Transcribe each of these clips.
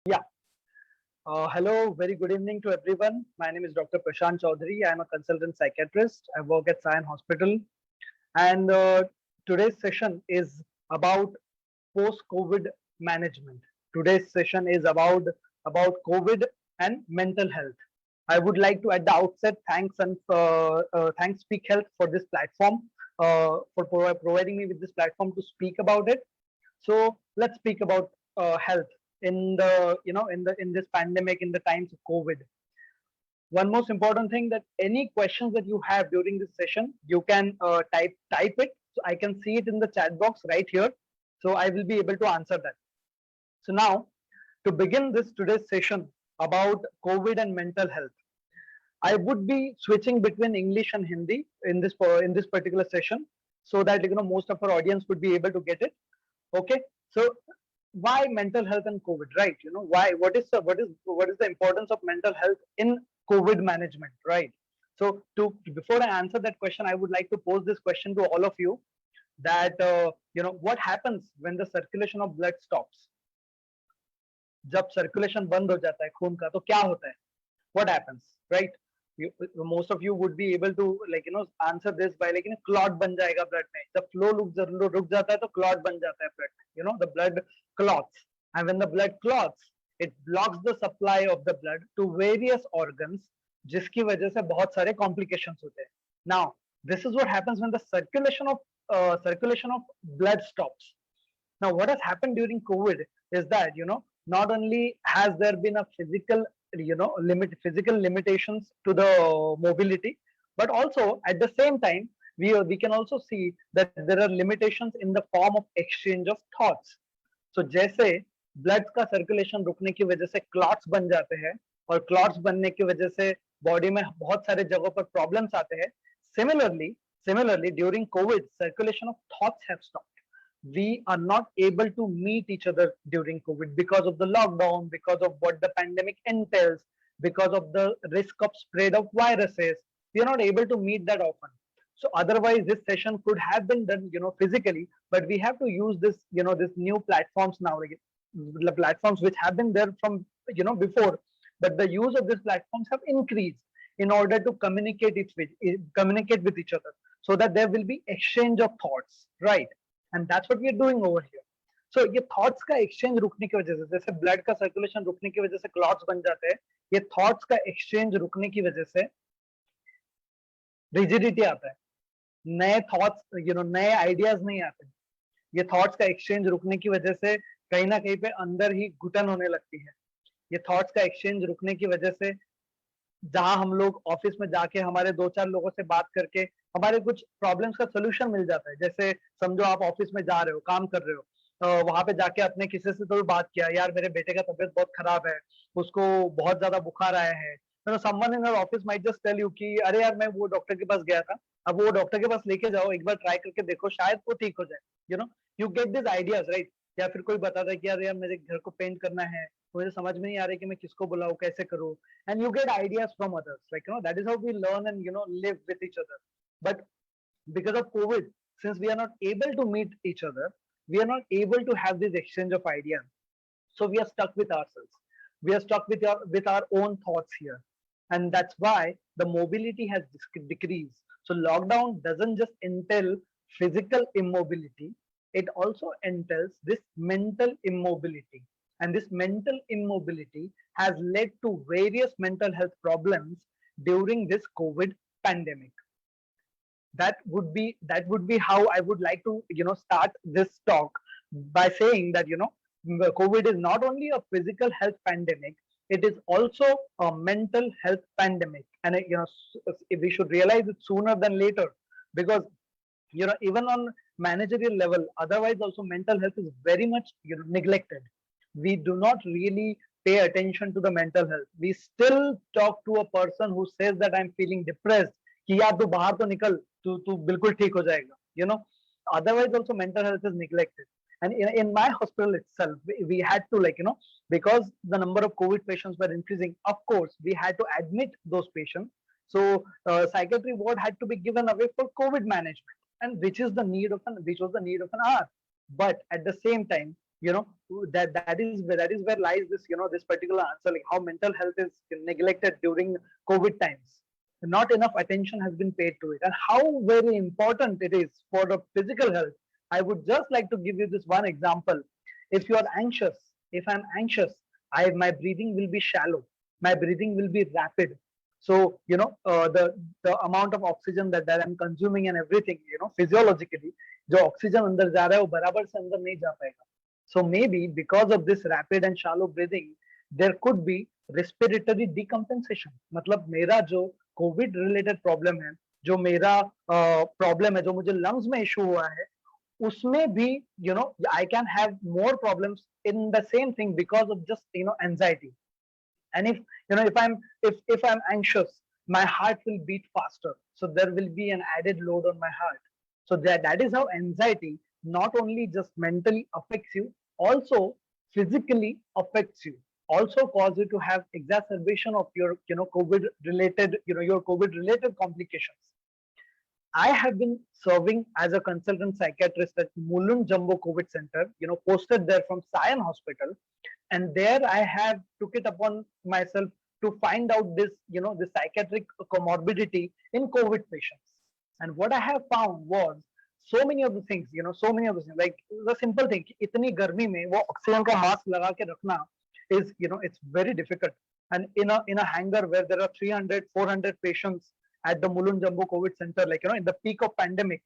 Yeah. Hello, very good evening to everyone. My name is Dr. Prashant Chaudhary. I am a consultant psychiatrist. I work at Sion Hospital. And today's session is about post-COVID management. Today's session is about COVID and mental health. I would like to, at the outset, thanks Speak Health for this platform, for providing me with this platform to speak about it. So let's speak about health in the in this pandemic, in the times of COVID. One most important thing, that any questions that you have during this session, you can type it. So I can see it in the chat box right here. So I will be able to answer that. So now, to begin this today's session about COVID and mental health, I would be switching between English and Hindi in this particular session, so that most of our audience would be able to get it. Okay, so why mental health and COVID, right? Why? What is the importance of mental health in COVID management, right? So to before I answer that question, I would like to pose this question to all of you, that what happens when the circulation of blood stops? जब circulation बंद हो जाता है खून का, तो क्या होता है? What happens, right? you, most of you would be able to answer this by clot ban jayega blood mein. जब flow रुक जाता है तो clot ban jata hai blood में. The blood clots, and when the blood clots, it blocks the supply of the blood to various organs, जिसकी वजह से बहुत सारे complications होते हैं. Now this is what happens when the circulation of blood stops. Now what has happened during COVID is that not only has there been a physical limitations to the mobility, but also at the same time we can also see that there are limitations in the form of exchange of thoughts. So जैसे blood का circulation रुकने की वजह से clots बन जाते हैं, और क्लॉट्स बनने की वजह से बॉडी में बहुत सारे जगहों पर प्रॉब्लम्स आते हैं. Similarly, during COVID, circulation of thoughts have stopped. We are not able to meet each other during COVID because of the lockdown, because of what the pandemic entails, because of the risk of spread of viruses. We are not able to meet that often. So otherwise, this session could have been done, physically, but we have to use this new platforms now, the platforms which have been there from, before, but the use of these platforms have increased in order to communicate with each other, so that there will be exchange of thoughts, right? And that's what we are doing over here. So ये thoughts का exchange रुकने की वजह से, जैसे blood का circulation रुकने की वजह से क्लॉट्स बन जाते हैं, ये थॉट्स का एक्सचेंज रुकने की वजह से रिजिडिटी आता है, नए थॉट्स नए आइडियाज नहीं आते. ये थॉट्स का एक्सचेंज रुकने की वजह से कहीं ना कहीं पे अंदर ही घुटन होने लगती है. ये थॉट्स का एक्सचेंज रुकने की वजह से, जहां हम लोग ऑफिस में जाके हमारे दो चार लोगों से बात करके हमारे कुछ प्रॉब्लम्स का सोल्यूशन मिल जाता है. जैसे समझो आप ऑफिस में जा रहे हो, काम कर रहे हो, वहां पे जाके अपने किसी से तो बात किया, यार मेरे बेटे का तबीयत बहुत खराब है, उसको बहुत ज्यादा बुखार आया है. Someone in your office might just tell you कि अरे यार मैं वो डॉक्टर के पास गया था, अब वो डॉक्टर के पास लेके जाओ, एक बार ट्राई करके देखो, शायद वो ठीक हो जाए. You get this ideas, right? या फिर कोई बताता है कि यार मेरे घर को पेंट करना है, मुझे समझ में नहीं आ रहा कि मैं किसको बुलाऊं, कैसे करूं. And you get ideas from others, that is how we learn and live with each other. But because of COVID, since we are not able to meet each other, we are not able to have this exchange of ideas, so we are stuck with ourselves, we are stuck with our own thoughts here. And that's why the mobility has decreased. So lockdown doesn't just entail physical immobility, it also entails this mental immobility. And this mental immobility has led to various mental health problems during this COVID pandemic. That would be how I would like to start this talk, by saying that COVID is not only a physical health pandemic, it is also a mental health pandemic. And we should realize it sooner than later, because even on managerial level, otherwise also mental health is very much neglected. We do not really pay attention to the mental health. We still talk to a person who says that I'm feeling depressed, कि यार तू बाहर तो निकल, तू बिल्कुल ठीक हो जाएगा. Otherwise also mental health is neglected. And in my hospital itself, we had to because the number of COVID patients were increasing, of course we had to admit those patients. So psychiatry ward had to be given away for COVID management, and which was the need of an hour. But at the same time, you know that is where lies this, this particular answer, like how mental health is neglected during COVID times. Not enough attention has been paid to it, and how very important it is for the physical health. I would just like to give you this one example. If you are anxious, if I'm anxious, my breathing will be shallow, my breathing will be rapid. So the amount of oxygen that I'm consuming and everything, physiologically, जो oxygen अंदर जा रहा है वो बराबर से अंदर नहीं जा पाएगा. So maybe because of this rapid and shallow breathing, there could be respiratory decompensation. मतलब मेरा जो कोविड रिलेटेड प्रॉब्लम है, जो मेरा प्रॉब्लम है, जो मुझे लंग्स में इशू हुआ है, उसमें भी I can have more problems in the same thing because of just anxiety. And if I'm anxious, my heart will beat faster, so there will be an added load on my heart. So that is how anxiety not only just mentally affects you, also physically affects you, also cause you to have exacerbation of your COVID related your COVID related complications. I have been serving as a consultant psychiatrist at Mulund Jumbo COVID Center, posted there from Sion Hospital, and there I have took it upon myself to find out this, the psychiatric comorbidity in COVID patients. And what I have found was so many of the things, so many of the things, like the simple thing, itni garmi mein wo oxygen ka mask laga ke rakhna is, it's very difficult. And in a hangar where there are 300, 400 patients at the Mulund Jumbo COVID Center, like, in the peak of pandemic,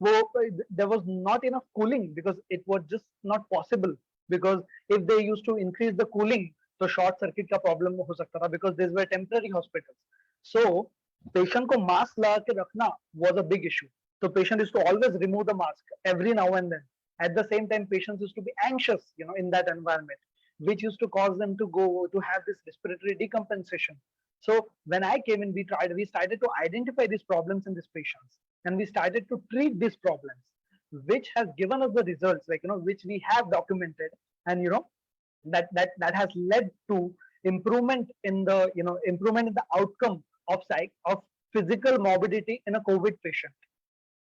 there was not enough cooling because it was just not possible. Because if they used to increase the cooling, so short circuit ka problem ho sakta tha, because these were temporary hospitals. So patient ko mask laga ke rakhna was a big issue. So patient used to always remove the mask every now and then. At the same time, patients used to be anxious, in that environment, which used to cause them to have this respiratory decompensation. So when I came in, we started to identify these problems in these patients, and we started to treat these problems, which has given us the results, like, which we have documented, and that has led to improvement in the improvement in the outcome of physical morbidity in a COVID patient.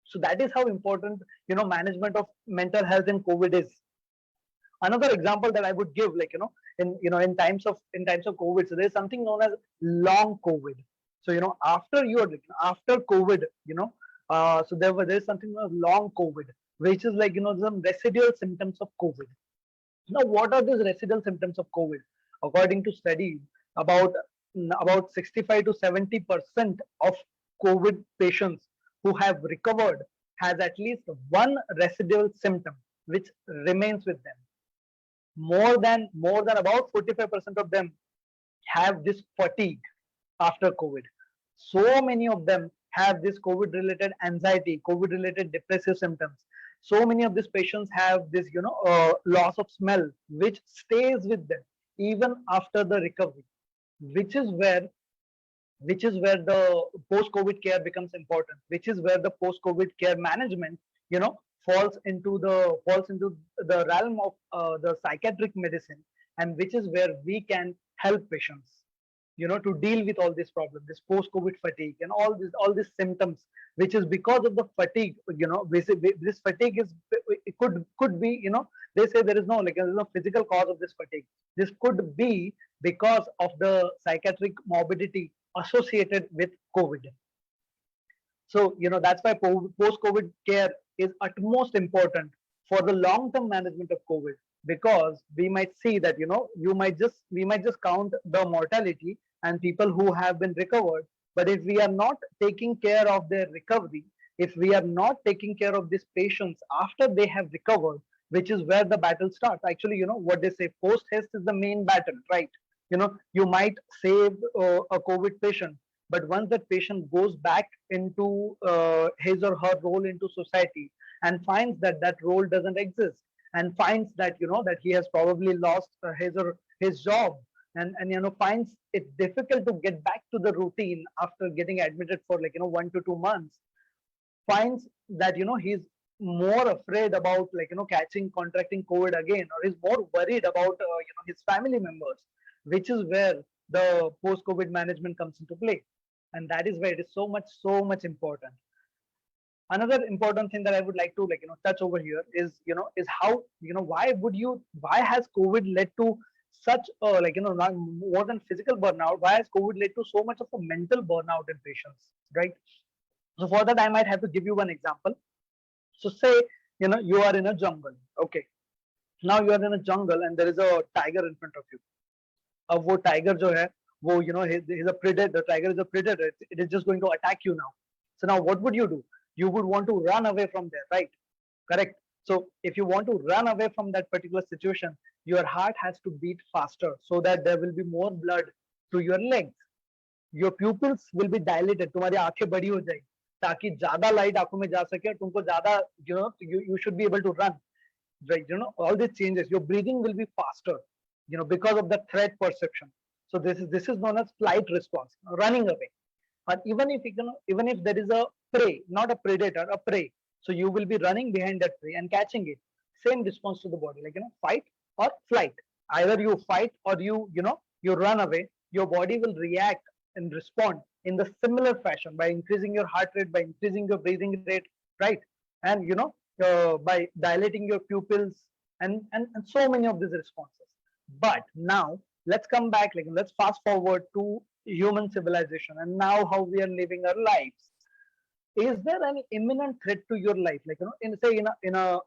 So that is how important management of mental health in COVID is. Another example that I would give, like, in times of COVID, so there's something known as long COVID. So after COVID, so there's something known as long COVID, which is like, some residual symptoms of COVID. Now, what are these residual symptoms of COVID? According to studies, about 65 to 70% of COVID patients who have recovered has at least one residual symptom which remains with them. More than about 45% of them have this fatigue after COVID. So many of them have this COVID related anxiety, COVID related depressive symptoms. So many of these patients have this, loss of smell, which stays with them even after the recovery, which is where the post COVID care becomes important, which is where the post COVID care management, falls into the realm of the psychiatric medicine, and which is where we can help patients, to deal with all these problems, this post COVID fatigue and all these symptoms, which is because of the fatigue. This fatigue is, it could be, they say there is no physical cause of this fatigue. This could be because of the psychiatric morbidity associated with COVID. So, that's why post-COVID care is utmost important for the long-term management of COVID, because we might see that, we might just count the mortality and people who have been recovered. But if we are not taking care of their recovery, if we are not taking care of these patients after they have recovered, which is where the battle starts. Actually, what they say, post-haste is the main battle, right? You might save a COVID patient, but once that patient goes back into his or her role into society and finds that that role doesn't exist, and finds that that he has probably lost his or his job, and finds it difficult to get back to the routine after getting admitted for 1 to 2 months, finds that he's more afraid about contracting COVID again, or is more worried about his family members, which is where the post COVID management comes into play. And that is where it is so much important. Another important thing that I would like to touch over here is is how why has COVID led to such not more than physical burnout? Why has COVID led to so much of a mental burnout in patients, right? So for that, I might have to give you one example. So say you are in a jungle, okay? Now you are in a jungle and there is a tiger in front of you. अब वो tiger जो है वो he's a predator. The tiger is a predator. It is just going to attack you now. So now what would you do? You would want to run away from there, right? Correct. So if you want to run away from that particular situation, your heart has to beat faster so that there will be more blood to your legs. Your pupils will be dilated. तुम्हारी आंखें बड़ी हो जाएगी ताकि ज्यादा light आंखों में जा सके और तुमको ज्यादा you should be able to run, right? All these changes. Your breathing will be faster, because of the threat perception. So this is known as flight response, running away. But even if even if there is a prey, not a predator, a prey, so you will be running behind that prey and catching it. Same response to the body, fight or flight. Either you fight or you run away. Your body will react and respond in the similar fashion by increasing your heart rate, by increasing your breathing rate, right? And by dilating your pupils and so many of these responses. But now let's come back, let's fast forward to human civilization and now how we are living our lives. Is there any imminent threat to your life, in say in a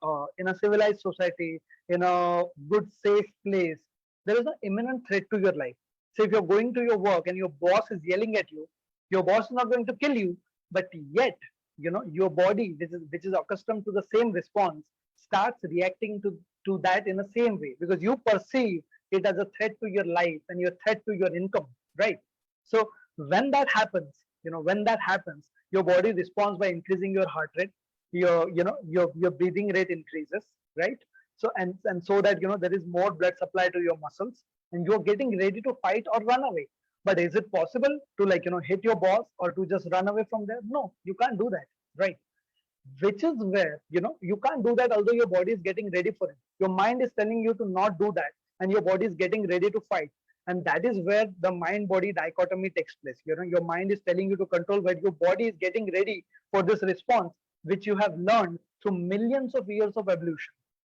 civilized society, in a good safe place, there is an imminent threat to your life? So if you're going to your work and your boss is yelling at you, your boss is not going to kill you, but yet your body, which is accustomed to the same response, starts reacting to that in the same way because you perceive it as a threat to your life and your threat to your income, right? So when that happens, your body responds by increasing your heart rate, your breathing rate increases, right? So and so that there is more blood supply to your muscles and you're getting ready to fight or run away. But is it possible to hit your boss or to just run away from there? No, you can't do that, right? Which is where you can't do that although your body is getting ready for it. Your mind is telling you to not do that and your body is getting ready to fight. And that is where the mind body dichotomy takes place. Your mind is telling you to control, where your body is getting ready for this response which you have learned through millions of years of evolution.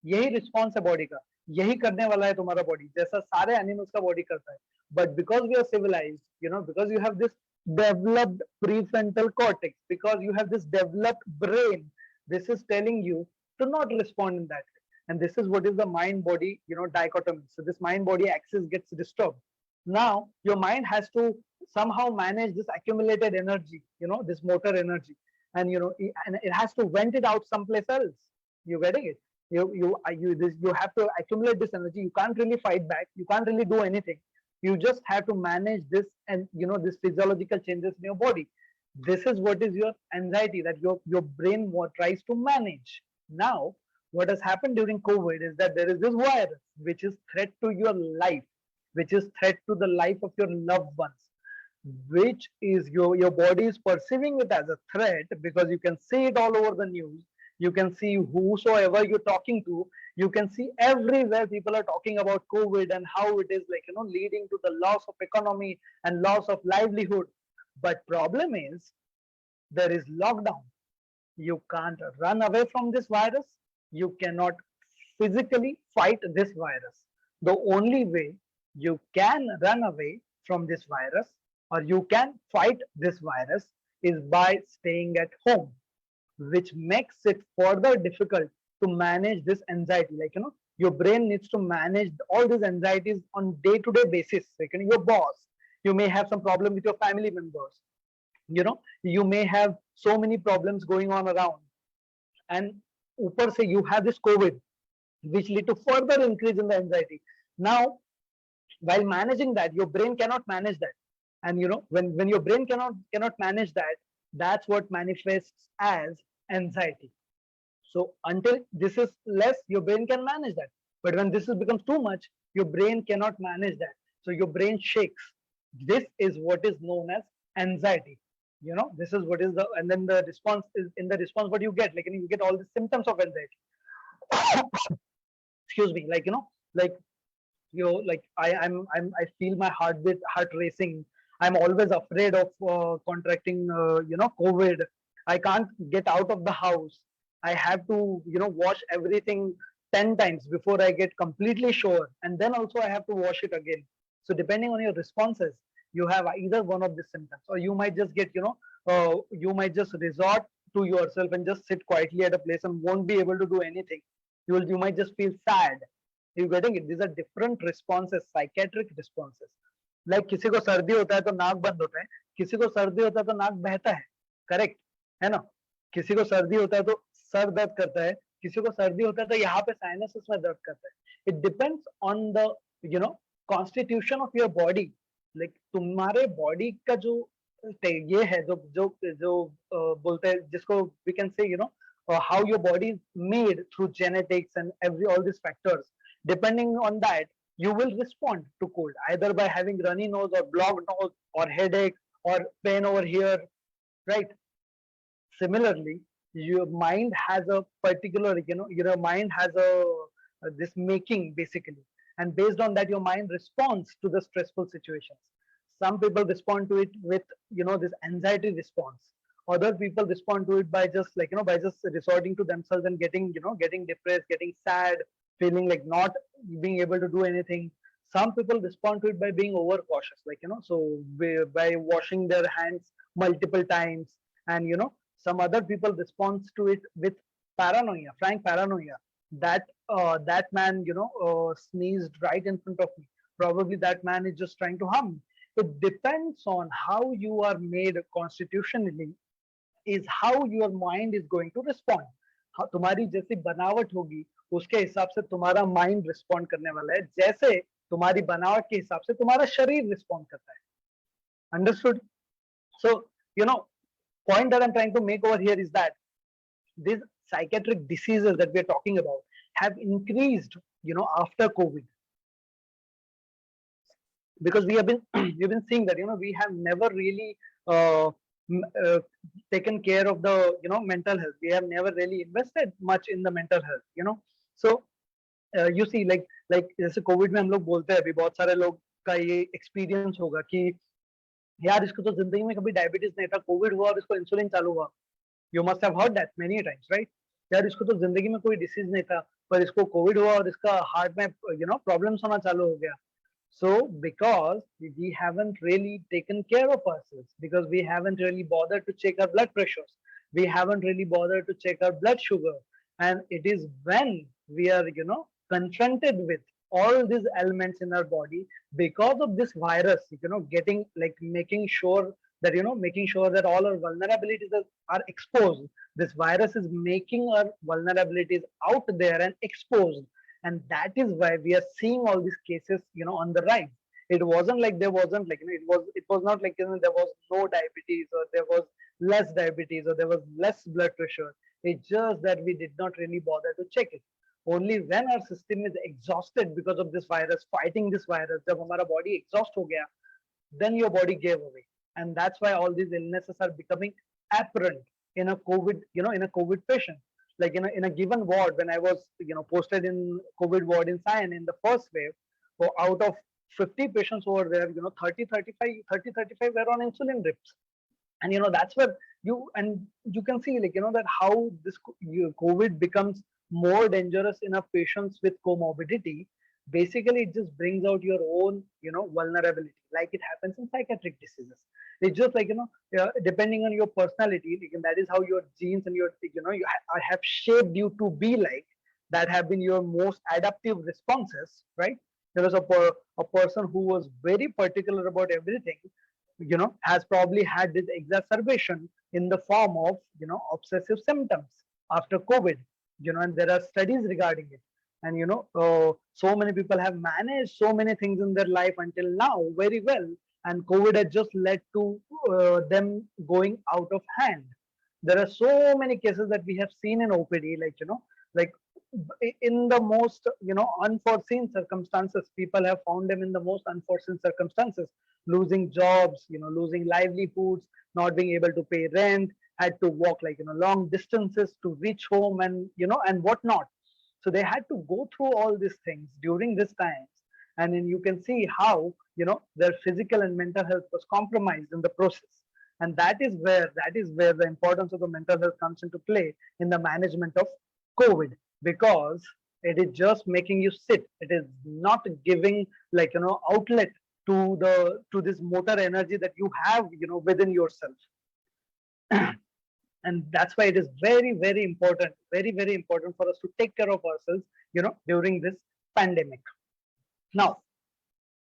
यही response है body का, यही करने वाला है तुम्हारा body, जैसा सारे एनिमल्स का बॉडी करता है. But because we are civilized, because you have this developed prefrontal cortex, because you have this developed brain, this is telling you to not respond in that way. And this is what is the mind body dichotomy. So this mind body axis gets disturbed. Now your mind has to somehow manage this accumulated energy, this motor energy, and and it has to vent it out someplace else. You getting it? You have to accumulate this energy. You can't really fight back, you can't really do anything. You just have to manage this and this physiological changes in your body. This is what is your anxiety that your brain tries to manage. Now what has happened during COVID is that there is this virus which is threat to your life, which is threat to the life of your loved ones, which is your body is perceiving it as a threat because you can see it all over the news. You can see whosoever you're talking to, you can see everywhere people are talking about COVID and how it is leading to the loss of economy and loss of livelihood. But problem is there is lockdown. You can't run away from this virus. You cannot physically fight this virus. The only way you can run away from this virus or you can fight this virus is by staying at home, which makes it further difficult to manage this anxiety. Your brain needs to manage all these anxieties on day-to-day basis. Your boss, you may have some problem with your family members, you may have so many problems going on around, and ऊपर से you have this COVID which lead to further increase in the anxiety. Now while managing that, your brain cannot manage that, and when your brain cannot manage that, that's what manifests as anxiety. So until this is less, your brain can manage that, but when this becomes too much, your brain cannot manage that, so your brain shakes. This is what is known as anxiety. This is what is the, and then the response is, in the response what you get, you get all the symptoms of anxiety. Excuse me, I feel my heart racing. I'm always afraid of contracting COVID. I can't get out of the house. I have to, wash everything 10 times before I get completely sure. And then also I have to wash it again. So depending on your responses, you have either one of these symptoms, or you might just get, you might just resort to yourself and just sit quietly at a place and won't be able to do anything. You might just feel sad. You getting it? These are different responses, psychiatric responses. Like किसी को सर्दी होता है तो नाक बंद होता है, किसी को सर्दी होता है तो नाक बहता है, करेक्ट है ना? किसी को सर्दी होता है तो सर दर्द करता है, किसी को सर्दी होता है तो यहाँ पे साइनसेस में दर्द करता है. It depends on the you know constitution of your body. Like तुम्हारे बॉडी का जो ये है, जो जो जो बोलते हैं, जिसको we can say how your body is made through genetics and all these factors. Depending on that, you will respond to cold either by having runny nose or blocked nose or headache or pain over here, right? Similarly, your mind has a particular, your mind has this making basically, and based on that, your mind responds to the stressful situations. Some people respond to it with this anxiety response. Other people respond to it by just by just resorting to themselves and getting depressed, getting sad, feeling like not being able to do anything. Some people respond to it by being overcautious, so by washing their hands multiple times. And some other people responds to it with paranoia, frank paranoia, that that man sneezed right in front of me, probably that man is just trying to harm me. It depends on how you are made constitutionally, is how your mind is going to respond. तुम्हारी जैसी बनावट होगी, उसके हिसाब से तुम्हारा mind respond करने वाला है, जैसे तुम्हारी बनावट के हिसाब से तुम्हारा शरीर रिस्पॉन्ड करता है. Understood? So, point that I'm trying to make over here is that these psychiatric diseases that we are talking about have increased, after COVID, because we have been we've been seeing that we have never really taken care of the mental health. We have never really invested much in the mental health. So you see, like जैसे Covid में हम लोग बोलते हैं, अभी बहुत सारे लोग का ये एक्सपीरियंस होगा कि यार इसको तो जिंदगी में कभी डायबिटीज नहीं था, कोविड हुआ और इसको इंसुलिन चालू हुआ. You must have heard that many times, right? यार इसको तो जिंदगी में कोई डिसीज नहीं था, पर इसको कोविड हुआ और इसका हार्ट में प्रॉब्लम्स होना चालू हो गया. So because we haven't really taken care of ourselves, because we haven't really bothered to check our blood pressures, we haven't really bothered to check our blood sugar, and it is when we are confronted with all these elements in our body because of this virus, getting like making sure that making sure that all our vulnerabilities are exposed. This virus is making our vulnerabilities out there and exposed, and that is why we are seeing all these cases on the rise. It wasn't like there wasn't it was not like there was no diabetes, or there was less diabetes, or there was less blood pressure. It's just that we did not really bother to check it. Only when our system is exhausted because of this virus, fighting this virus, जब हमारा body exhaust हो गया, then your body gave away. And that's why all these illnesses are becoming apparent in a COVID, in a COVID patient. Like in a given ward, when I was posted in COVID ward in Sion in the first wave, so out of 50 patients over there, 30 35 were on insulin drips. And that's where you can see that how this COVID becomes more dangerous in a patients with comorbidity. Basically it just brings out your own vulnerability, like it happens in psychiatric diseases. It's just like depending on your personality, like, and that is how your genes and your have shaped you to be like, that have been your most adaptive responses, right? There was a person who was very particular about everything, has probably had this exacerbation in the form of obsessive symptoms after COVID, and there are studies regarding it. And so many people have managed so many things in their life until now very well, and COVID has just led to them going out of hand. There are so many cases that we have seen in OPD, like in the most unforeseen circumstances. People have found them in the most unforeseen circumstances, losing jobs, losing livelihoods, not being able to pay rent, had to walk long distances to reach home, and and whatnot. So they had to go through all these things during this times, and then you can see how their physical and mental health was compromised in the process. And that is where the importance of the mental health comes into play in the management of COVID, because it is just making you sit. It is not giving, like, outlet to the to this motor energy that you have, within yourself. And that's why it is very, very important, very, very important for us to take care of ourselves, during this pandemic. Now,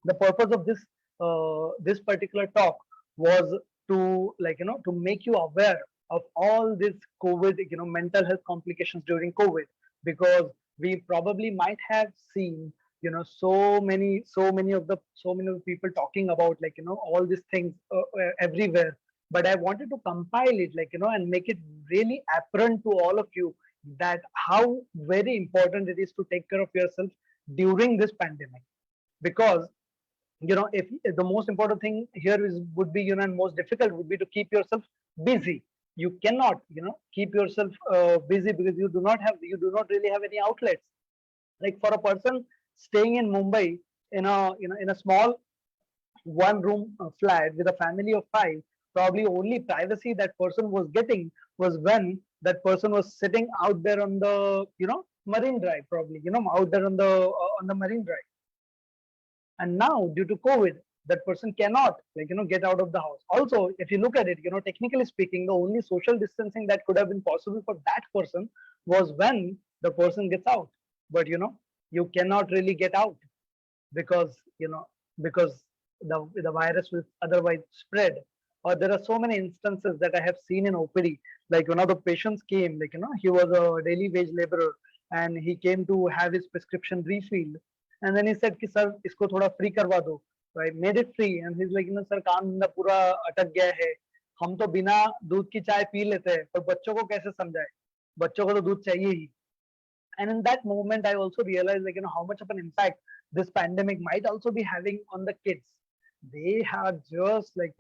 the purpose of this particular talk was to, like, to make you aware of all this COVID, mental health complications during COVID, because we probably might have seen, so many of the people talking about, like, all these things everywhere. But I wanted to compile it, like, and make it really apparent to all of you that how very important it is to take care of yourself during this pandemic. Because, if the most important thing here is would be, and most difficult would be to keep yourself busy. You cannot, keep yourself busy, because you do not really have any outlets. Like, for a person staying in Mumbai, in a small one room flat with a family of five, probably only privacy that person was getting was when that person was sitting out there on the, Marine Drive, probably, out there on the Marine Drive. And now, due to COVID, that person cannot, like, get out of the house. Also, if you look at it, technically speaking, the only social distancing that could have been possible for that person was when the person gets out. But, you cannot really get out, because, because the virus will otherwise spread. Or there are so many instances that I have seen in OPD. Like, one of the patients came, like, he was a daily wage laborer, and he came to have his prescription refilled. And then he said, कि sir, इसको थोड़ा free करवा दो. So I made it free, and he's like, sir, काम धंधा पूरा अटक गया है. हम तो बिना दूध की चाय पी लेते हैं, पर बच्चों को कैसे समझाए? बच्चों को तो दूध चाहिए ही. And in that moment, I also realized, like, how much of an impact this pandemic might also be having on the kids. They are just, like,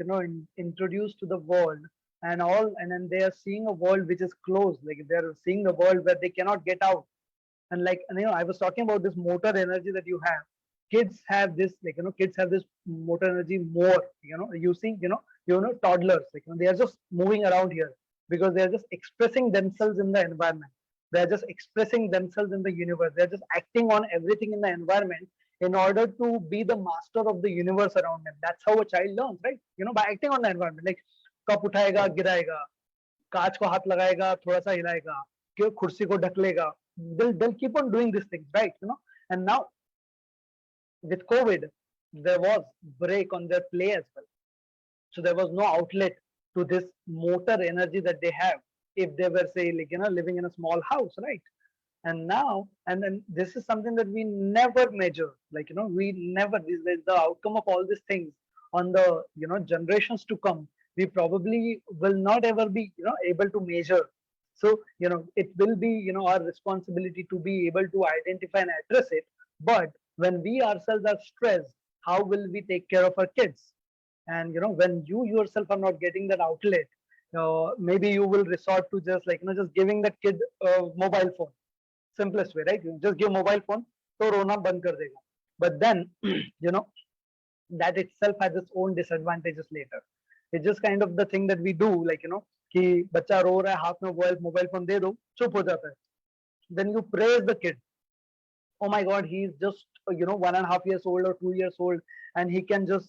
introduced to the world, and then they are seeing a world which is closed. Like, they are seeing a world where they cannot get out. And, like, I was talking about this motor energy that you have. Kids have this, like, kids have this motor energy more. You see, toddlers, like, they are just moving around here because they are just expressing themselves in the environment. They are just expressing themselves in the universe. They are just acting on everything in the environment in order to be the master of the universe around them. That's how a child learns, right? By acting on the environment. Like, cup उठाएगा, गिराएगा, कांच को हाथ लगाएगा, थोड़ा सा हिलाएगा, कि कुर्सी को ढक लेगा. They'll keep on doing these things, right? And now, with COVID, there was break on their play as well. So there was no outlet to this motor energy that they have if they were, say, like, living in a small house, right? And now, and then this is something that we never measure. Like, we never, this is the outcome of all these things on the, generations to come. We probably will not ever be, able to measure. So, it will be, our responsibility to be able to identify and address it. But when we ourselves are stressed, how will we take care of our kids? And, when you yourself are not getting that outlet, maybe you will resort to just, like, just giving that kid a mobile phone. Simplest way, right? You just give mobile phone, तो रोना बंद कर देगा. But then, that itself has its own disadvantages later. It's just kind of the thing that we do, like, कि बच्चा रो रहा है, हाथ में mobile phone दे दो, चुप हो जाता है. Then you praise the kid. Oh my God, he's just, 1.5 years old or 2 years old, and he can just,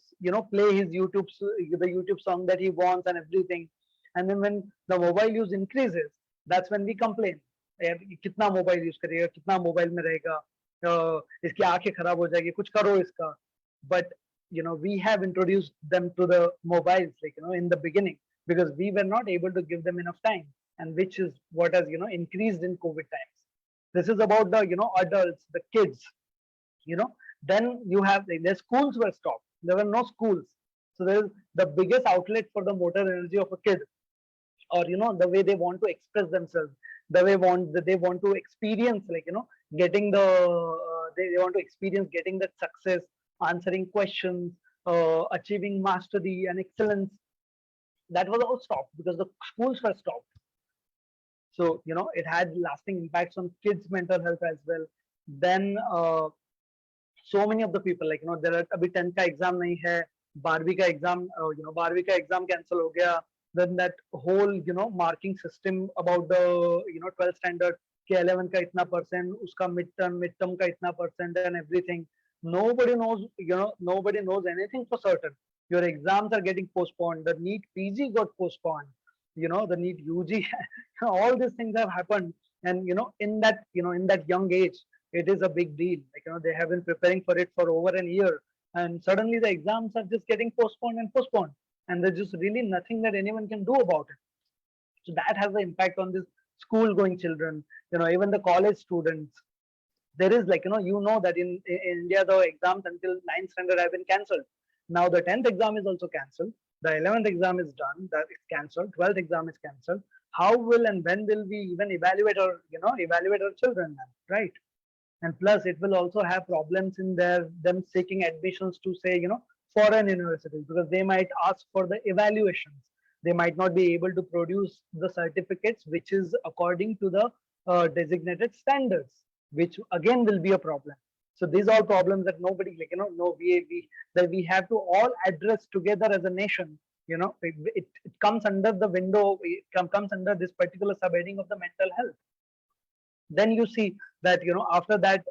play his the YouTube song that he wants and everything. And then when the mobile use increases, that's when we complain. यार कितना mobile use करेगा, कितना mobile में रहेगा, इसकी आंखें खराब हो जाएगी, कुछ करो इसका. But, we have introduced them to the mobiles, like, in the beginning, because we were not able to give them enough time, and which is what has, increased in COVID times. This is about the, adults, the kids. Then you have, like, the schools were stopped. There were no schools. So there is the biggest outlet for the motor energy of a kid, or, the way they want to express themselves, the way they want to experience, like, getting the they want to experience getting that success, answering questions, achieving mastery and excellence. That was all stopped because the schools were stopped. So, it had lasting impacts on kids' mental health as well. Then, so many of the people, like, there are अभी 10th का exam नहीं है, 12वीं का exam, 12वीं का exam cancel हो गया, then that whole marking system about the 12th standard के 11 का इतना percent, उसका midterm का इतना percent and everything. Nobody knows, nobody knows anything for certain. Your exams are getting postponed. The NEET PG got postponed. The NEET UG, all these things have happened. And in that young age, it is a big deal. Like they have been preparing for it for over a year, and suddenly the exams are just getting postponed and postponed, and there's just really nothing that anyone can do about it. So that has the impact on this school going children, even the college students. There is that in India the exams until 9th standard have been cancelled. Now the 10th exam is also cancelled, the 11th exam is done, that is cancelled, 12th exam is cancelled. How will and when will we even evaluate our children then, right? And plus it will also have problems in them seeking admissions to, say, foreign universities, because they might ask for the evaluations. They might not be able to produce the certificates which is according to the designated standards, which again will be a problem. So these are problems that nobody, no, that we have to all address together as a nation. It comes under the window, it comes under this particular subheading of the mental health. Then you see that after that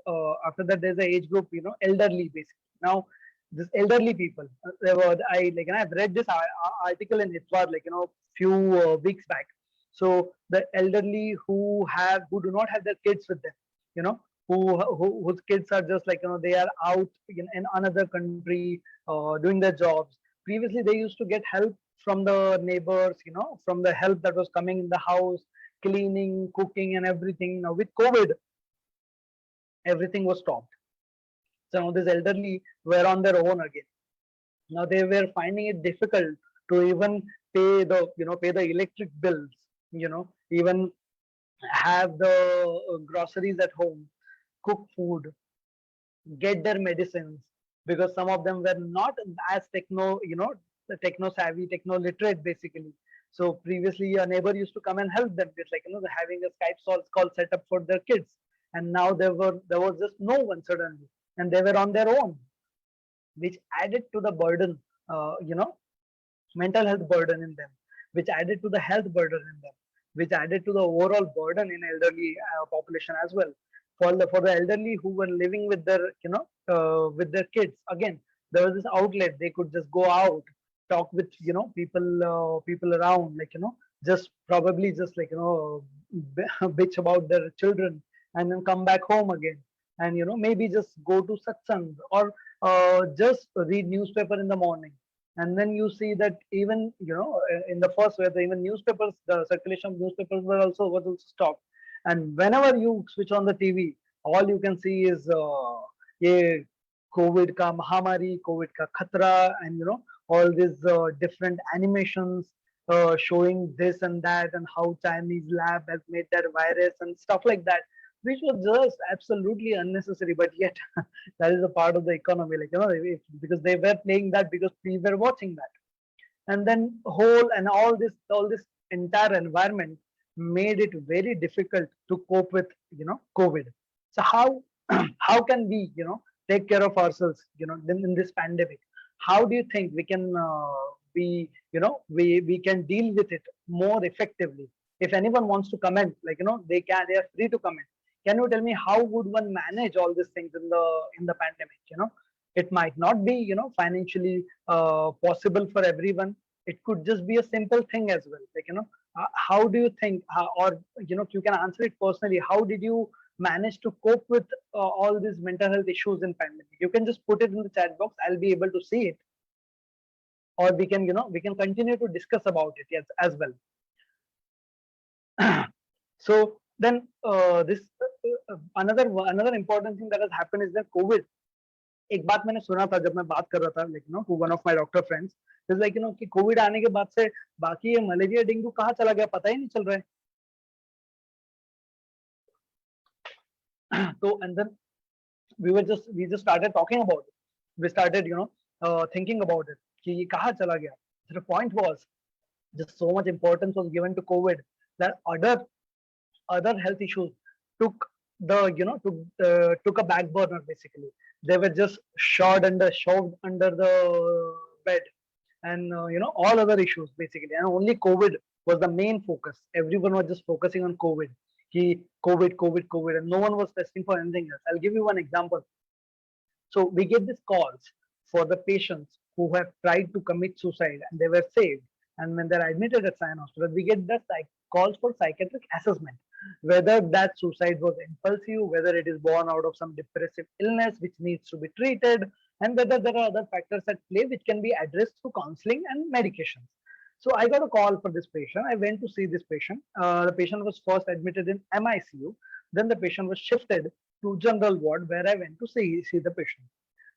there's a age group, elderly, basically. Now this elderly people, I've read this article in Hitwar, few weeks back. So the elderly who do not have their kids with them, whose kids are just they are out in another country doing their jobs. Previously they used to get help from the neighbors, from the help that was coming in the house, cleaning, cooking and everything. Now with COVID, everything was stopped. So now these elderly were on their own again. Now they were finding it difficult to even pay the electric bills, even have the groceries at home, cook food, get their medicines, because some of them were not as techno savvy, techno literate basically. So previously a neighbor used to come and help them with having a Skype call set up for their kids, and now there was just no one suddenly, and they were on their own, which added to the burden, mental health burden in them, which added to the health burden in them, which added to the overall burden in elderly population as well. For the elderly who were living with their with their kids, again there was this outlet. They could just go out, talk with people around, just probably just bitch about their children, and then come back home again, and maybe just go to satsang, or just read newspaper in the morning. And then you see that even in the first wave, even newspapers, the circulation of newspapers was also stopped. And whenever you switch on the TV, all you can see is ye COVID ka mahamari, COVID ka khatra, and all these different animations showing this and that, and how Chinese lab has made that virus and stuff like that, which was just absolutely unnecessary. But yet that is a part of the economy, because they were playing that because we were watching that. And then all this entire environment made it very difficult to cope with COVID. So how how can we take care of ourselves in this pandemic? How do you think we can we can deal with it more effectively? If anyone wants to comment, they are free to comment. Can you tell me how would one manage all these things in the pandemic? It might not be financially possible for everyone. It could just be a simple thing as well. How do you think, or you can answer it personally, how did you manage to cope with all these mental health issues in pandemic? You can just put it in the chat box. I'll be able to see it, or we can continue to discuss about it, yes, as well. So then this another important thing that has happened is that COVID. एक बात मैंने सुना था जब मैं बात कर रहा था to one of my doctor friends, is कि कोविड आने के बाद से बाकी ये मलेरिया डेंगू कहाँ चला गया पता ही नहीं चल रहा है. So and then we just started talking about it. We started thinking about it कि ये कहाँ चला गया. So the point was, just so much importance was given to COVID that other health issues took took a back burner basically. They were just shoved under the bed, and all other issues basically, and only COVID was the main focus. Everyone was just focusing on COVID. COVID, and no one was testing for anything else. I'll give you one example. So we get these calls for the patients who have tried to commit suicide and they were saved. And when they're admitted at Sion Hospital, we get the calls for psychiatric assessment, whether that suicide was impulsive, whether it is born out of some depressive illness which needs to be treated, and whether there are other factors at play which can be addressed through counseling and medications. So I got a call for this patient. I went to see this patient. The patient was first admitted in MICU. Then the patient was shifted to general ward where I went to see the patient.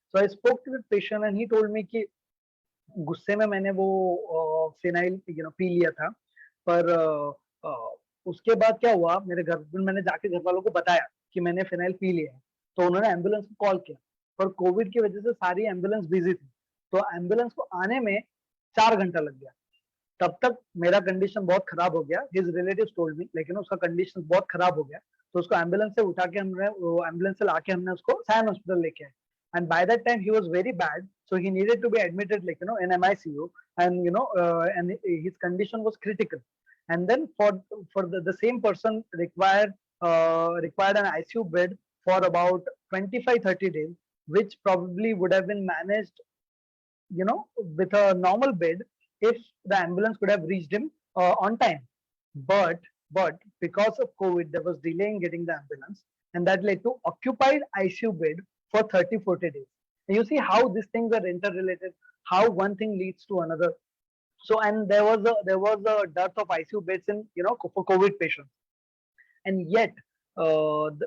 So I spoke to the patient and he told me कि गुस्से में मैंने वो phenyl P लिया था, पर उसके बाद क्या हुआ, मेरे घर मैंने जाके घर वालों को बताया कि मैंने फिनाइल पी लिया है, तो उन्होंने एम्बुलेंस को कॉल किया, पर कोविड की वजह से सारी एम्बुलेंस बिजी थी, तो एम्बुलेंस को आने में 4 घंटा लग गया। तब तक मेरा कंडीशन बहुत खराब हो गया। हिज रिलेटिव्स टोल्ड मी, लेकिन उसका कंडीशन बहुत खराब हो गया, तो उसको एम्बुलेंस से उठा के हमने एम्बुलेंस से लाके हमने उसको सायन हॉस्पिटल लेके आए। And by that time he was very bad, so he needed to be admitted in MICU, and and his condition was critical. And then for the same person required an ICU bed for about 25-30 days, which probably would have been managed with a normal bed if the ambulance could have reached him on time. But because of COVID, there was delay in getting the ambulance, and that led to occupied ICU bed for 30-40 days. And you see how these things are interrelated, how one thing leads to another. So, and there was a dearth of ICU beds in for COVID patients, and yet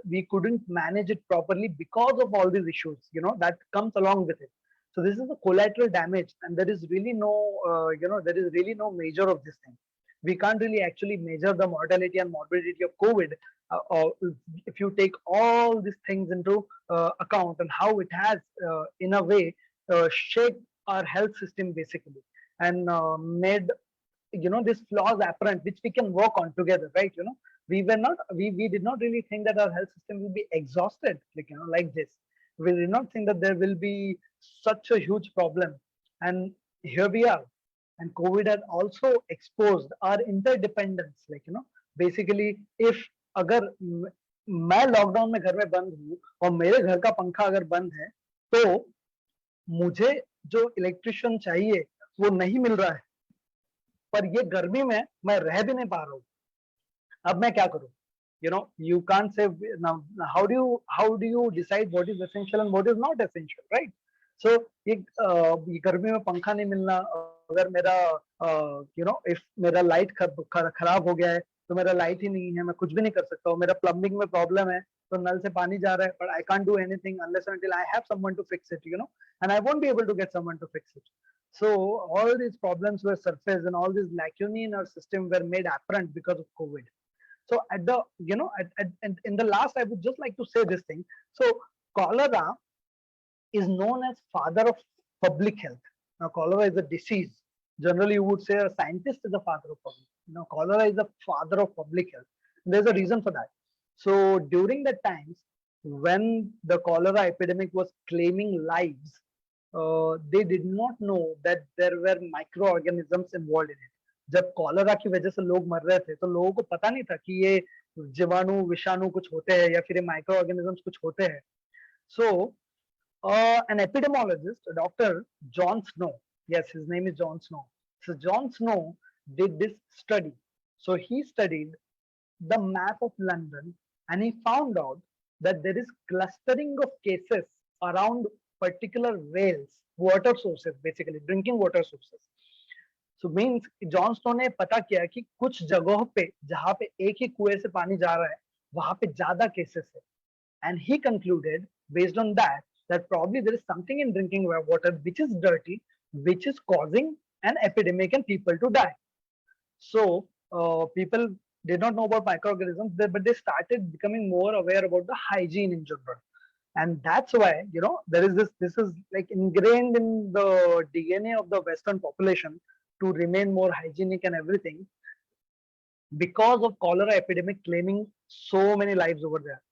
we couldn't manage it properly because of all these issues that comes along with it. So this is the collateral damage, and there is really no there is really no measure of this thing. We can't really actually measure the mortality and morbidity of COVID, or if you take all these things into account, and how it has in a way shaped our health system basically, and made these flaws apparent, which we can work on together, right? We did not really think that our health system will be exhausted like this. We did not think that there will be such a huge problem, and here we are. And COVID has also exposed our interdependence, basically if अगर मैं lockdown में घर में बंद हूँ और मेरे घर का पंखा अगर बंद है, तो मुझे जो इलेक्ट्रिशियन चाहिए वो नहीं मिल रहा है, पर ये गर्मी में मैं रह भी नहीं पा रहा हूँ। अब मैं क्या करूँ? You can't say now. How do you decide what is essential and what is not essential, right? So ये गर्मी में पंखा नहीं मिलना, अगर मेरा if मेरा लाइट खराब हो गया है, तो मेरा लाइट ही नहीं है, मैं कुछ भी नहीं कर सकता हूँ। मेरा प्लम्बिंग में प्रॉब्लम है, तो नल से पानी जा रहा है, but I can't do anything unless and until I have someone to fix it, and I won't be able to get someone to fix it. So all these problems were surfaced, and all these lacunae in our system were made apparent because of COVID. So at the in the last, I would just like to say this thing. So cholera is known as father of public health. Now cholera is a disease. Generally, you would say a scientist is the father of public. Cholera is the father of public health. There's a reason for that. So during the times when the cholera epidemic was claiming lives, they did not know that there were microorganisms involved in it. जब cholera की वजह से लोग मर रहे थे, तो लोगों को पता नहीं था कि ये जीवाणु विषाणु कुछ होते हैं या फिर ये माइक्रो ऑर्गेनिजम्स कुछ होते हैं. So an epidemiologist, Dr. John Snow, yes, his name is John Snow. So John Snow did this study. So he studied the map of London, and he found out that there is clustering of cases around particular wells, water sources, basically drinking water sources. So means Jon Snow ने पता किया कि कुछ जगहों पे जहां पे एक ही कुएं से पानी जा रहा है, वहां पे ज्यादा केसेस है, and he concluded based on that probably there is something in drinking water which is dirty, which is causing an epidemic and people to die. So people did not know about microorganisms, but they started becoming more aware about the hygiene in general. And that's why there is this is like ingrained in the DNA of the Western population to remain more hygienic and everything, because of cholera epidemic claiming so many lives over there.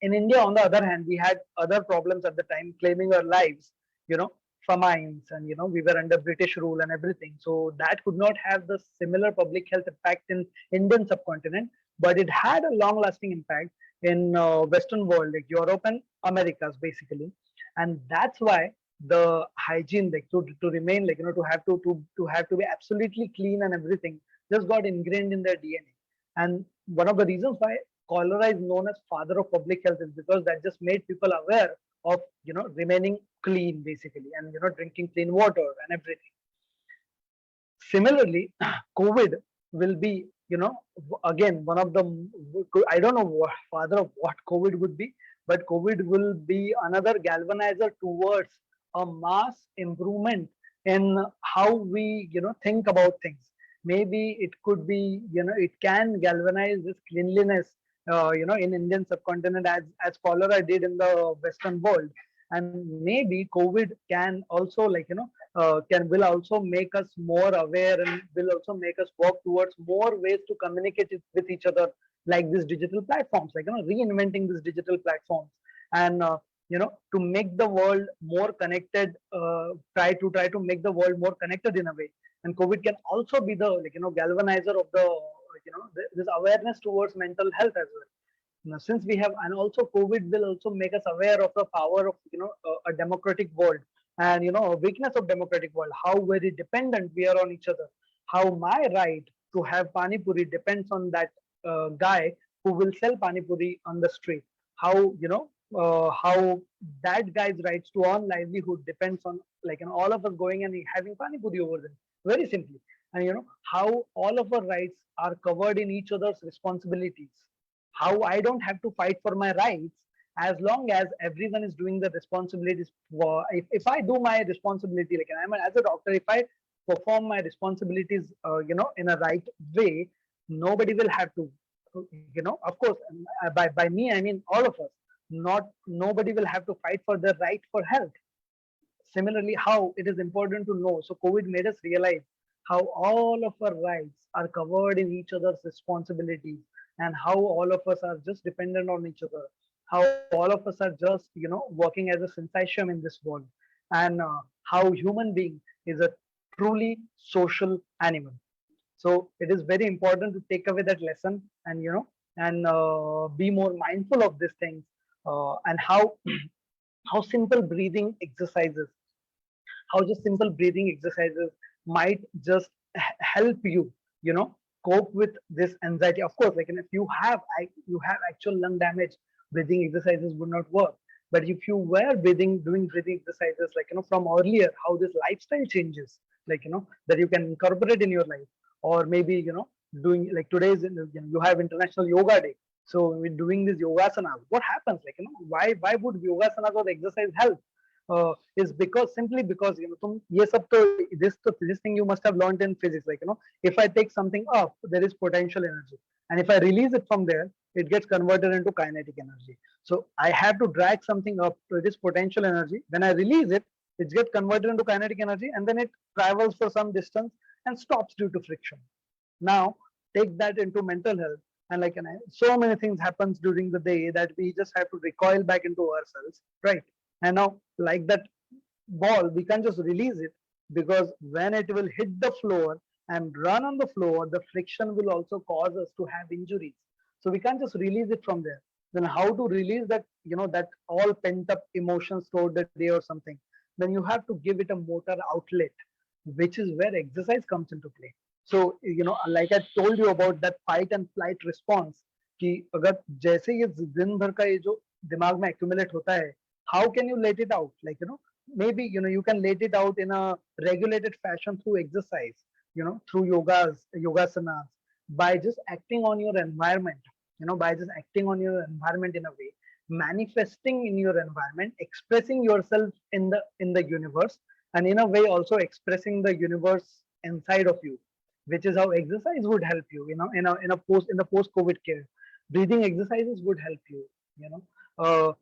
In India, on the other hand, we had other problems at the time claiming our lives. famines, and we were under British rule and everything. So that could not have the similar public health impact in Indian subcontinent, but it had a long lasting impact in Western world, like Europe and Americas basically. And that's why the hygiene, like to remain, like to have to have to be absolutely clean and everything, just got ingrained in their DNA. And one of the reasons why cholera is known as father of public health is because that just made people aware of remaining clean basically, and drinking clean water and everything. Similarly, COVID will be, again, one of the, I don't know what father of what COVID would be, but COVID will be another galvanizer towards a mass improvement in how we think about things. Maybe it could be, it can galvanize this cleanliness in Indian subcontinent as cholera did in the Western world. And maybe COVID can also, like can will also make us more aware, and will also make us work towards more ways to communicate with each other, like these digital platforms, like reinventing these digital platforms, and to make the world more connected, try to make the world more connected in a way. And COVID can also be the, like galvanizer of the, this awareness towards mental health as well. Now, since we have, and also COVID will also make us aware of the power of a democratic world, and a weakness of democratic world, how very dependent we are on each other, how my right to have pani puri depends on that guy who will sell pani puri on the street, how how that guy's rights to own livelihood depends on, like all of us going and having pani puri over there, very simply. And how all of our rights are covered in each other's responsibilities, how I don't have to fight for my rights as long as everyone is doing the responsibilities. For, if I do my responsibility, like as a doctor, if I perform my responsibilities, in a right way, nobody will have to, of course, by me, I mean all of us, not nobody will have to fight for the right for health. Similarly, how it is important to know. So COVID made us realize how all of our rights are covered in each other's responsibilities, and how all of us are just dependent on each other, how all of us are just working as a syncytium in this world, and how human being is a truly social animal. So it is very important to take away that lesson, and and be more mindful of these things, and how how simple breathing exercises, how just simple breathing exercises might just help you, cope with this anxiety. Of course, like, and if you have actual lung damage, breathing exercises would not work. But if you were doing breathing exercises, like from earlier, how this lifestyle changes, like that you can incorporate in your life, or maybe doing, like today's, you have International Yoga Day. So we're doing this yogasanas. What happens, like why would yogasanas or exercise help? Is because, simply because ये सब तो, this thing you must have learned in physics, like if I take something up, there is potential energy, and if I release it from there, it gets converted into kinetic energy. So I have to drag something up to this potential energy. When I release it, it gets converted into kinetic energy, and then it travels for some distance and stops due to friction. Now take that into mental health, and like, so many things happens during the day that we just have to recoil back into ourselves, right? And now, like that ball, we can just release it, because when it will hit the floor and run on the floor, the friction will also cause us to have injuries. So we can't just release it from there. Then how to release that, that all pent up emotions stored the day or something? Then you have to give it a motor outlet, which is where exercise comes into play. So like I told you about that fight and flight response, कि अगर जैसे ये दिन भर का ये जो दिमाग में accumulate होता है, how can you let it out? Like maybe you can let it out in a regulated fashion through exercise, through yogasanas, by just acting on your environment, by just acting on your environment in a way, manifesting in your environment, expressing yourself in the universe, and in a way also expressing the universe inside of you, which is how exercise would help you, in the post COVID care. Breathing exercises would help you, uh,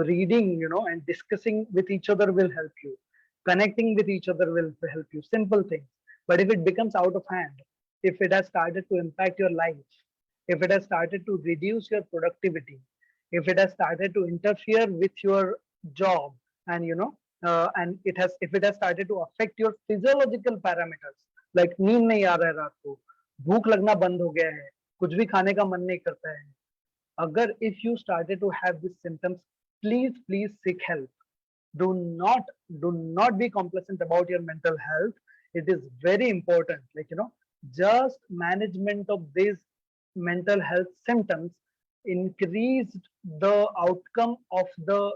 reading, and discussing with each other will help you. Connecting with each other will help you. Simple things. But if it becomes out of hand, if it has started to impact your life, if it has started to reduce your productivity, if it has started to interfere with your job, and and if it has started to affect your physiological parameters, like नींद नहीं आ रहा है रात को, भूख लगना बंद हो गया है, कुछ भी खाने का मन नहीं करता है, अगर if you started to have these symptoms, please seek help. do not do not be complacent about your mental health. It is very important, like just management of these mental health symptoms increased the outcome of the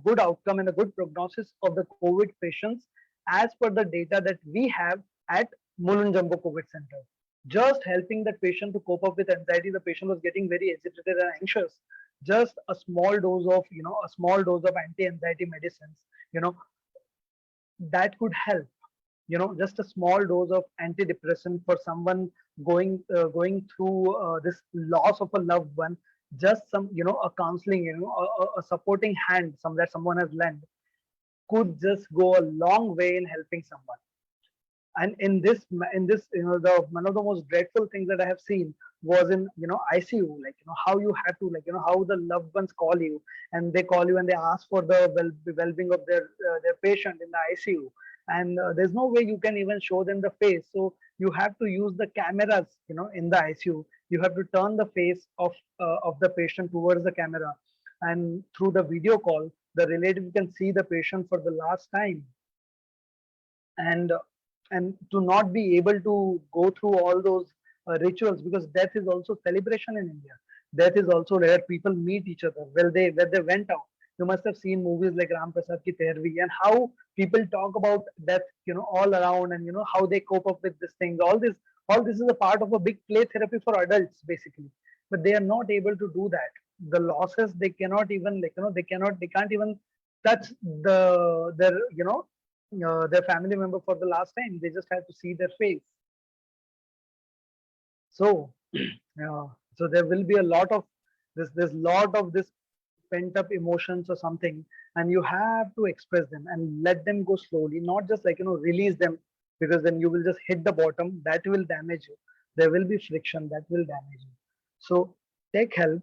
good outcome and the good prognosis of the COVID patients, as per the data that we have at Mulund Jumbo COVID Center. Just helping that patient to cope up with anxiety, the patient was getting very agitated and anxious. Just a small dose of anti-anxiety medicines, you know that could help. Just a small dose of antidepressant for someone going through this loss of a loved one. Just some a counseling, a supporting hand that someone has lent, could just go a long way in helping someone. And in this the one of the most dreadful things that I have seen was in ICU, like how you have to, like how the loved ones call you, and they call you and they ask for the well-being of their patient in the ICU, and there's no way you can even show them the face, so you have to use the cameras in the ICU. You have to turn the face of the patient towards the camera, and through the video call the relative can see the patient for the last time. And and to not be able to go through all those rituals, because death is also celebration in India. Death is also where people meet each other. When they went out, you must have seen movies like Ram Prasad Ki Tehrvi, and how people talk about death, all around, and how they cope up with these things. All this is a part of a big play therapy for adults, basically. But they are not able to do that. The losses, they cannot even, they can't even touch their family member for the last time. They just have to see their face. So, so there will be a lot of this. There's lot of this pent up emotions or something, and you have to express them and let them go slowly, not just release them, because then you will just hit the bottom. That will damage you. There will be friction that will damage you. So take help.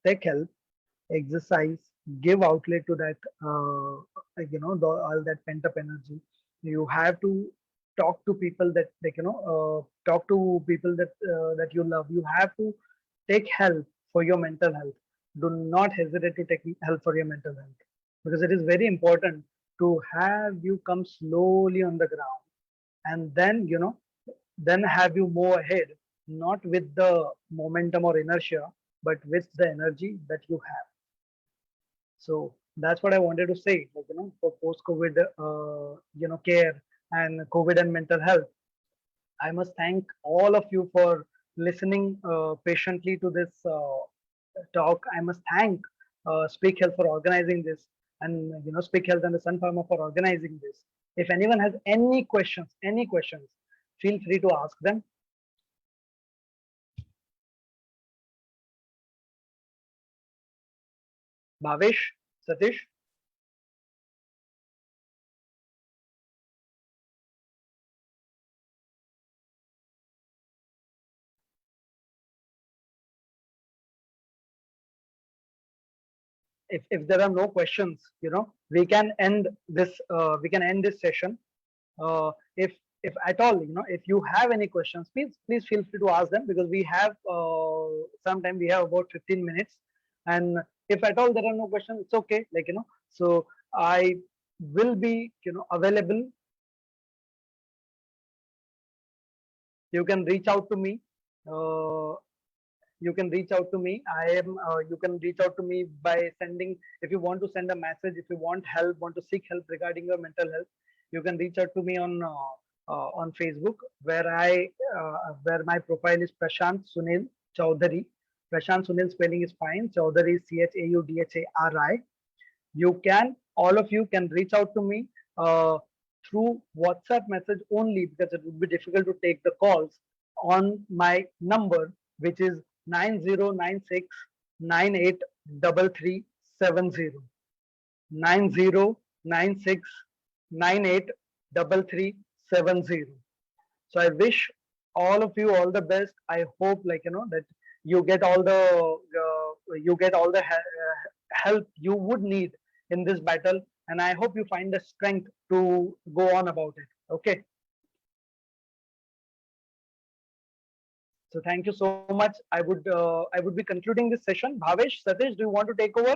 Take help. Exercise, give outlet to that all that pent up energy. You have to talk to people that talk to people that you love. You have to take help for your mental health. Do not hesitate to take help for your mental health, because it is very important to have you come slowly on the ground, and then have you move ahead, not with the momentum or inertia, but with the energy that you have. So that's what I wanted to say, like, for post-COVID, care and COVID and mental health. I must thank all of you for listening patiently to this talk. I must thank Speak Health for organizing this, and Speak Health and the Sun Pharma for organizing this. If anyone has any questions, feel free to ask them. Bhavesh, Satish. If there are no questions, we can end this session. If at all, if you have any questions, please feel free to ask them, because we have sometime we have about 15 minutes. And if at all there are no questions, it's okay, so I will be available. You can reach out to me. uh, you can reach out to me. You can reach out to me by sending, if you want to send a message, if you want to seek help regarding your mental health, you can reach out to me on Facebook, where my profile is Prashant Sunil Chaudhary. Prashant Sunil spelling is fine. Chaudhary is Chaudhari. You can, all of you can reach out to me through WhatsApp message only, because it would be difficult to take the calls on my number, which is 9096983370. 9096983370. So I wish all of you all the best. I hope, that you get all the help you would need in this battle, and I hope you find the strength to go on about it. Okay. So thank you so much. I would be concluding this session. Bhavesh, Satish, do you want to take over?